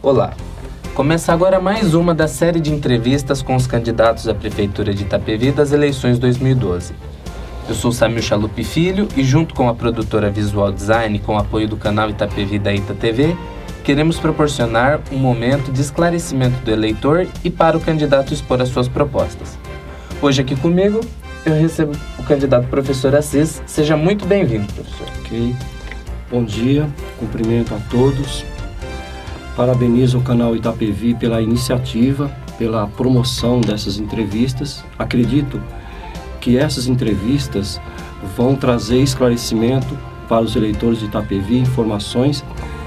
Olá, começa agora mais uma da série de entrevistas com os candidatos à Prefeitura de Itapevi das eleições 2012. Eu sou Samir Chalupi Filho e junto com a produtora Visual Design, com o apoio do canal Itapevi da Ita TV, queremos proporcionar um momento de esclarecimento do eleitor e para o candidato expor as suas propostas. Hoje aqui comigo eu recebo o candidato professor Assis. Seja muito bem-vindo, professor. Ok, bom dia, cumprimento a todos. Parabenizo o canal Itapevi pela iniciativa, pela promoção dessas entrevistas. Acredito que essas entrevistas vão trazer esclarecimento para os eleitores de Itapevi, informações,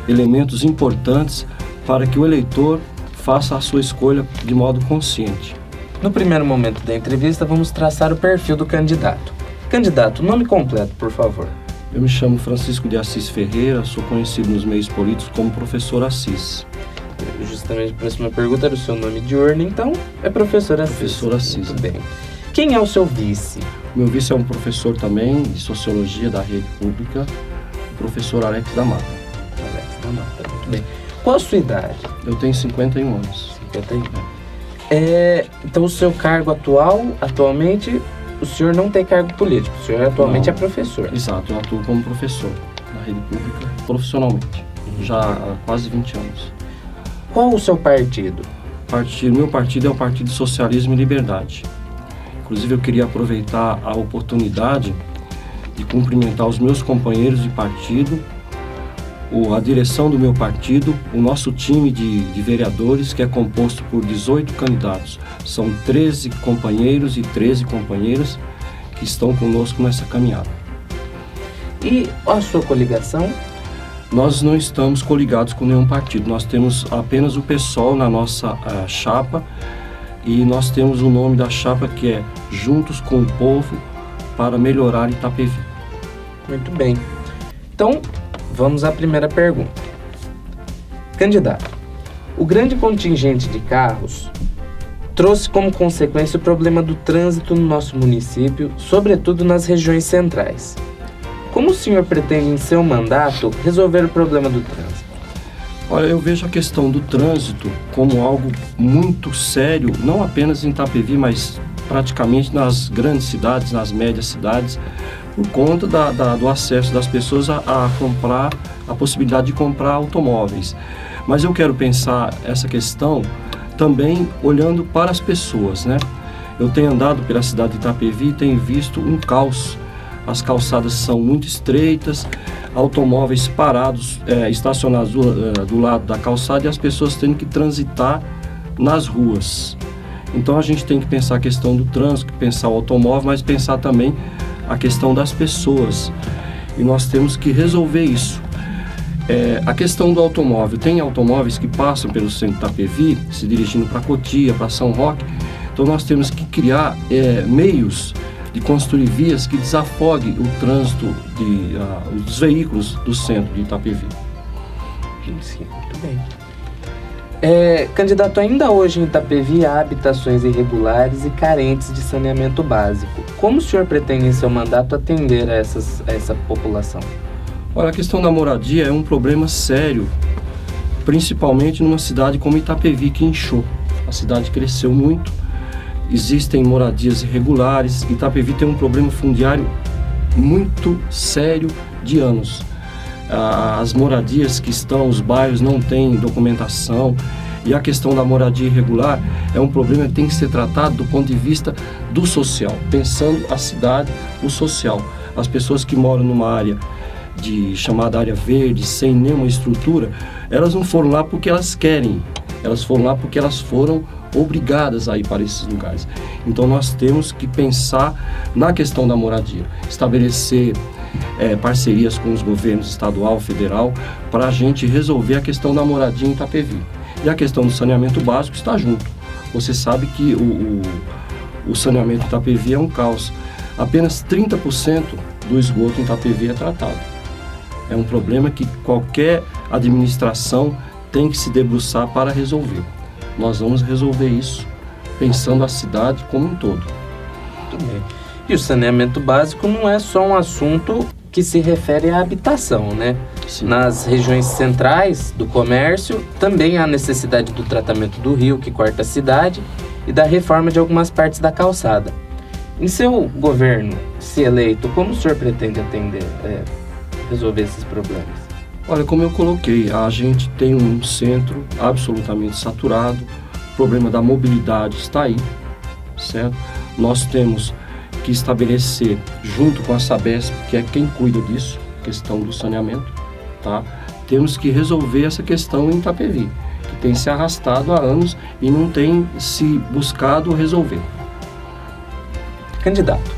elementos importantes para que o eleitor faça a sua escolha de modo consciente. No primeiro momento da entrevista, vamos traçar o perfil do candidato. Candidato, nome completo, por favor. Eu me chamo Francisco de Assis Ferreira, sou conhecido nos meios políticos como Professor Assis. Justamente a próxima pergunta era o seu nome de urna, então é Professor Assis. Professor Assis. Muito bem. Quem é o seu vice? Meu vice é um professor também de Sociologia da Rede Pública, o professor Alex da Mata. Alex da Mata, muito bem. Qual a sua idade? Eu tenho 51 anos. 51. Então o seu cargo atualmente, o senhor não tem cargo político, o senhor atualmente é professor. Exato, eu atuo como professor na Rede Pública profissionalmente, já há quase 20 anos. Qual o seu partido? Meu partido é o Partido Socialismo e Liberdade. Inclusive eu queria aproveitar a oportunidade de cumprimentar os meus companheiros de partido, a direção do meu partido, o nosso time de vereadores, que é composto por 18 candidatos. São 13 companheiros e 13 companheiras que estão conosco nessa caminhada. E a sua coligação? Nós não estamos coligados com nenhum partido, nós temos apenas o PSOL na nossa chapa e nós temos o nome da chapa que é Juntos com o Povo para Melhorar Itapevi. Muito bem. Então, vamos à primeira pergunta. Candidato, o grande contingente de carros trouxe como consequência o problema do trânsito no nosso município, sobretudo nas regiões centrais. Como o senhor pretende, em seu mandato, resolver o problema do trânsito? Olha, eu vejo a questão do trânsito como algo muito sério, não apenas em Itapevi, mas praticamente nas grandes cidades, nas médias cidades, por conta do acesso das pessoas a comprar, a possibilidade de comprar automóveis. Mas eu quero pensar essa questão também olhando para as pessoas, né? Eu tenho andado pela cidade de Itapevi e tenho visto um caos. As calçadas são muito estreitas, automóveis parados, estacionados do lado da calçada e as pessoas têm que transitar nas ruas. Então a gente tem que pensar a questão do trânsito, pensar o automóvel, mas pensar também a questão das pessoas. E nós temos que resolver isso. A questão do automóvel, tem automóveis que passam pelo centro de Itapevi, se dirigindo para Cotia, para São Roque. Então nós temos que criar meios de construir vias que desafoguem o trânsito dos veículos do centro de Itapevi. Sim, muito bem. Candidato, ainda hoje em Itapevi há habitações irregulares e carentes de saneamento básico. Como o senhor pretende em seu mandato atender a essa população? Olha, a questão da moradia é um problema sério, principalmente numa cidade como Itapevi, que inchou. A cidade cresceu muito, existem moradias irregulares. Itapevi tem um problema fundiário muito sério de anos. As moradias que estão, os bairros não têm documentação, e a questão da moradia irregular é um problema que tem que ser tratado do ponto de vista do social, pensando a cidade, o social. As pessoas que moram numa área chamada área verde, sem nenhuma estrutura, elas não foram lá porque elas querem, elas foram lá porque elas foram obrigadas a ir para esses lugares. Então nós temos que pensar na questão da moradia, estabelecer parcerias com os governos estadual, federal, para a gente resolver a questão da moradia em Itapevi. E a questão do saneamento básico está junto. Você sabe que o saneamento em Itapevi é um caos. Apenas 30% do esgoto em Itapevi é tratado. É um problema que qualquer administração tem que se debruçar para resolver. Nós vamos resolver isso pensando a cidade como um todo. Muito bem. E o saneamento básico não é só um assunto que se refere à habitação, né? Sim. Nas regiões centrais do comércio, também há necessidade do tratamento do rio que corta a cidade e da reforma de algumas partes da calçada. Em seu governo, se eleito, como o senhor pretende resolver esses problemas? Olha, como eu coloquei, a gente tem um centro absolutamente saturado, o problema da mobilidade está aí, certo? Nós temos que estabelecer, junto com a Sabesp, que é quem cuida disso, questão do saneamento, tá? Temos que resolver essa questão em Itapevi, que tem se arrastado há anos e não tem se buscado resolver. Candidato,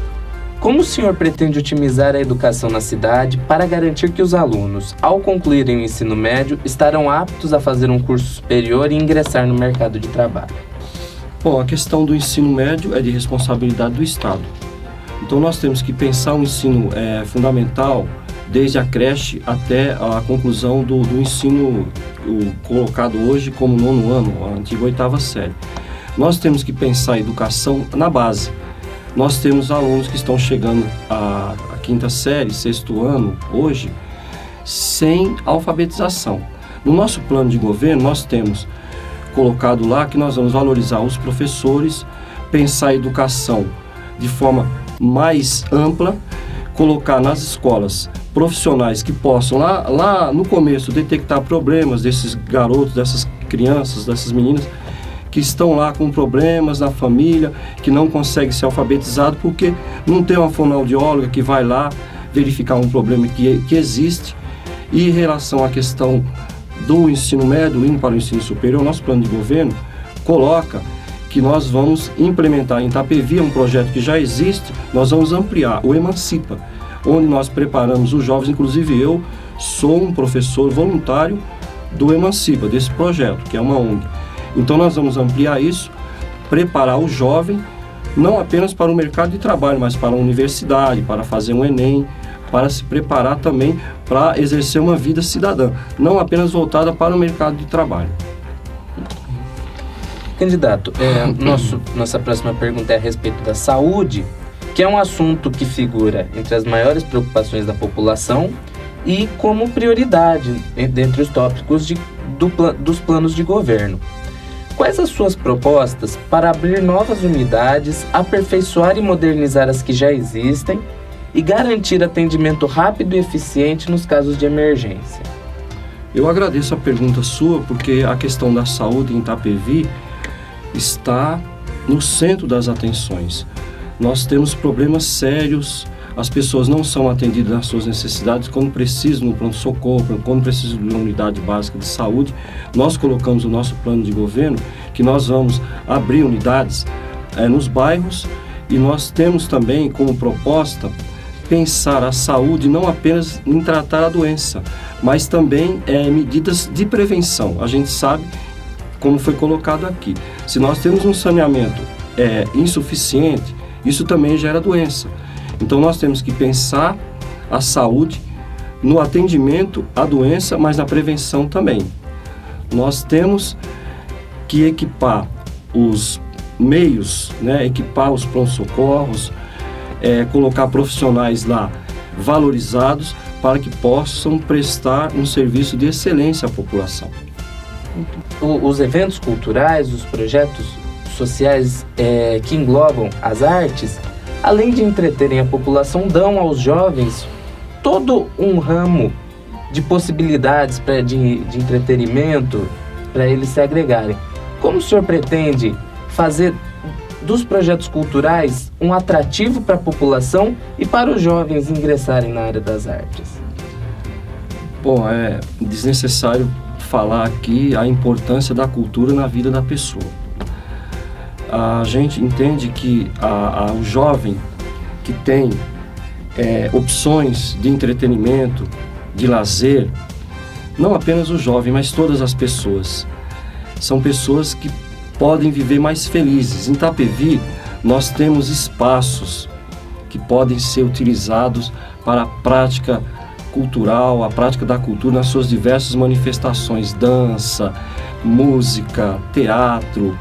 como o senhor pretende otimizar a educação na cidade para garantir que os alunos, ao concluírem o ensino médio, estarão aptos a fazer um curso superior e ingressar no mercado de trabalho? Bom, a questão do ensino médio é de responsabilidade do Estado. Então nós temos que pensar o ensino fundamental desde a creche até a conclusão do ensino colocado hoje como 9º ano, a antiga 8ª série. Nós temos que pensar a educação na base. Nós temos alunos que estão chegando à 5ª série, 6º ano, hoje, sem alfabetização. No nosso plano de governo, nós temos colocado lá que nós vamos valorizar os professores, pensar a educação de forma mais ampla, colocar nas escolas profissionais que possam, lá no começo, detectar problemas desses garotos, dessas crianças, dessas meninas, que estão lá com problemas na família, que não conseguem ser alfabetizados porque não tem uma fonoaudióloga que vai lá verificar um problema que existe. E em relação à questão do ensino médio, indo para o ensino superior, nosso plano de governo coloca que nós vamos implementar em Itapevi, um projeto que já existe, nós vamos ampliar o Emancipa, onde nós preparamos os jovens, inclusive eu sou um professor voluntário do Emancipa, desse projeto, que é uma ONG. Então nós vamos ampliar isso, preparar o jovem, não apenas para o mercado de trabalho, mas para a universidade, para fazer um Enem, para se preparar também para exercer uma vida cidadã, não apenas voltada para o mercado de trabalho. Candidato, nossa próxima pergunta é a respeito da saúde, que é um assunto que figura entre as maiores preocupações da população e como prioridade dentre os tópicos dos planos de governo. Quais as suas propostas para abrir novas unidades, aperfeiçoar e modernizar as que já existem e garantir atendimento rápido e eficiente nos casos de emergência? Eu agradeço a pergunta sua, porque a questão da saúde em Itapevi está no centro das atenções. Nós temos problemas sérios, as pessoas não são atendidas nas suas necessidades quando precisam no pronto-socorro, quando precisam de uma unidade básica de saúde. Nós colocamos o nosso plano de governo que nós vamos abrir unidades nos bairros e nós temos também como proposta pensar a saúde não apenas em tratar a doença, mas também medidas de prevenção. A gente sabe, como foi colocado aqui, se nós temos um saneamento insuficiente, isso também gera doença. Então nós temos que pensar a saúde no atendimento à doença, mas na prevenção também. Nós temos que equipar os meios, equipar os pronto-socorros, colocar profissionais lá valorizados para que possam prestar um serviço de excelência à população. Os eventos culturais, os projetos sociais que englobam as artes, além de entreterem a população, dão aos jovens todo um ramo de possibilidades de entretenimento para eles se agregarem. Como o senhor pretende fazer dos projetos culturais um atrativo para a população e para os jovens ingressarem na área das artes? Bom, é desnecessário falar aqui a importância da cultura na vida da pessoa. A gente entende que o jovem que tem opções de entretenimento, de lazer, não apenas o jovem, mas todas as pessoas, são pessoas que podem viver mais felizes. Em Itapevi, nós temos espaços que podem ser utilizados para a prática cultural, a prática da cultura nas suas diversas manifestações, dança, música, teatro,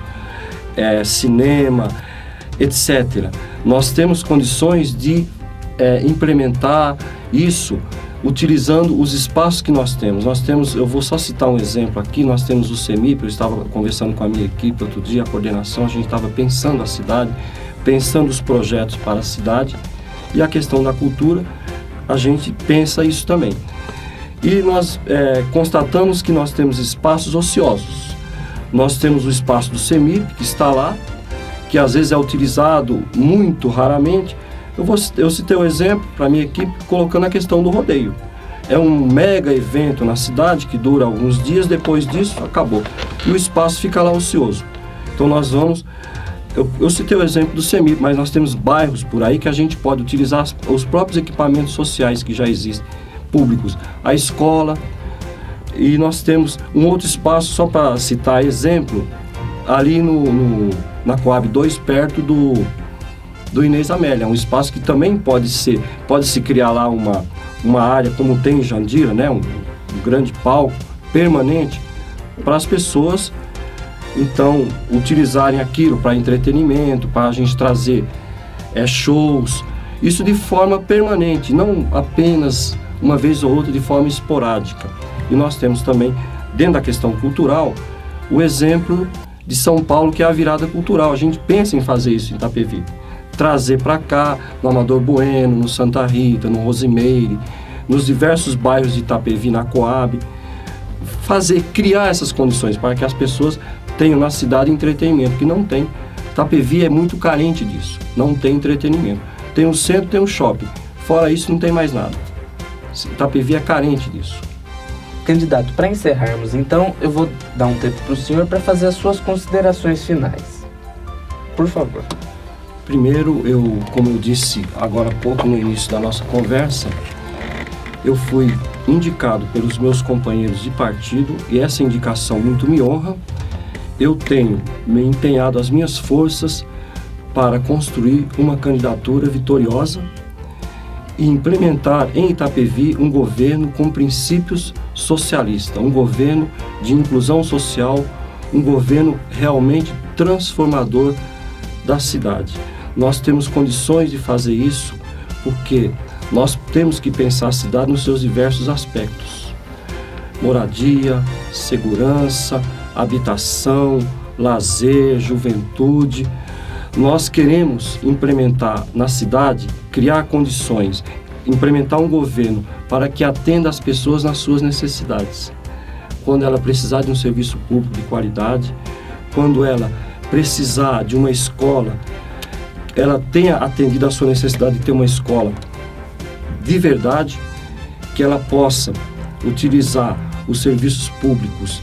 cinema, etc. Nós temos condições de implementar isso utilizando os espaços que nós temos. Eu vou só citar um exemplo aqui, nós temos o CEMIP, eu estava conversando com a minha equipe outro dia, a coordenação, a gente estava pensando a cidade, pensando os projetos para a cidade, e a questão da cultura, a gente pensa isso também. E nós constatamos que nós temos espaços ociosos. Nós temos o espaço do CEMIP, que está lá, que às vezes é utilizado muito raramente. Eu citei um exemplo para a minha equipe, colocando a questão do rodeio. É um mega evento na cidade que dura alguns dias, depois disso acabou. E o espaço fica lá ocioso. Então nós vamos... Eu citei o exemplo do CEMIP, mas nós temos bairros por aí que a gente pode utilizar os próprios equipamentos sociais que já existem, públicos. A escola, e nós temos um outro espaço, só para citar exemplo, ali na Coab 2, perto do Inês Amélia, um espaço que também pode-se criar lá uma área, como tem em Jandira, né? um grande palco permanente para as pessoas, então, utilizarem aquilo para entretenimento, para a gente trazer shows, isso de forma permanente, não apenas uma vez ou outra de forma esporádica. E nós temos também, dentro da questão cultural, o exemplo de São Paulo, que é a virada cultural. A gente pensa em fazer isso em Itapevi, trazer para cá, no Amador Bueno, no Santa Rita, no Rosimeire, nos diversos bairros de Itapevi, na Coab, criar essas condições para que as pessoas tenham na cidade entretenimento, que não tem. Itapevi é muito carente disso, não tem entretenimento. Tem um centro, tem um shopping, fora isso não tem mais nada. Itapevi é carente disso. Candidato, para encerrarmos, então, eu vou dar um tempo para o senhor para fazer as suas considerações finais. Por favor. Primeiro, como eu disse agora há pouco no início da nossa conversa, eu fui indicado pelos meus companheiros de partido e essa indicação muito me honra. Eu tenho me empenhado as minhas forças para construir uma candidatura vitoriosa e implementar em Itapevi um governo com princípios socialistas, um governo de inclusão social, um governo realmente transformador da cidade. Nós temos condições de fazer isso porque nós temos que pensar a cidade nos seus diversos aspectos: moradia, segurança, habitação, lazer, juventude. Nós queremos implementar na cidade, criar condições, implementar um governo para que atenda as pessoas nas suas necessidades. Quando ela precisar de um serviço público de qualidade, quando ela precisar de uma escola, ela tenha atendido a sua necessidade de ter uma escola de verdade, que ela possa utilizar os serviços públicos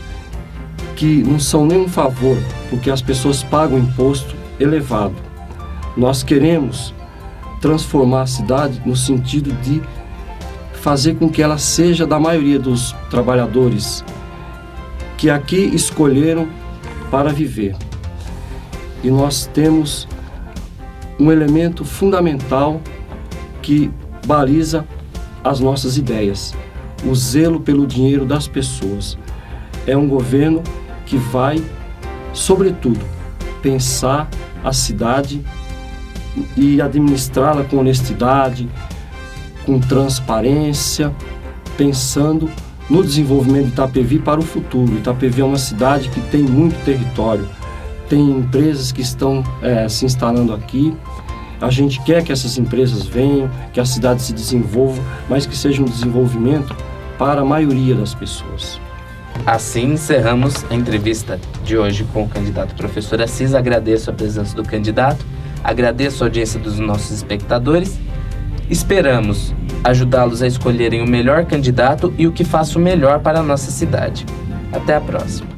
que não são nem um favor, porque as pessoas pagam imposto elevado. Nós queremos transformar a cidade no sentido de fazer com que ela seja da maioria dos trabalhadores que aqui escolheram para viver. E nós temos um elemento fundamental que baliza as nossas ideias: o zelo pelo dinheiro das pessoas. É um governo que vai, sobretudo, pensar a cidade e administrá-la com honestidade, com transparência, pensando no desenvolvimento de Itapevi para o futuro. Itapevi é uma cidade que tem muito território, tem empresas que estão se instalando aqui. A gente quer que essas empresas venham, que a cidade se desenvolva, mas que seja um desenvolvimento para a maioria das pessoas. Assim encerramos a entrevista de hoje com o candidato professor Assis. Agradeço a presença do candidato, agradeço a audiência dos nossos espectadores. Esperamos ajudá-los a escolherem o melhor candidato e o que faça o melhor para a nossa cidade. Até a próxima.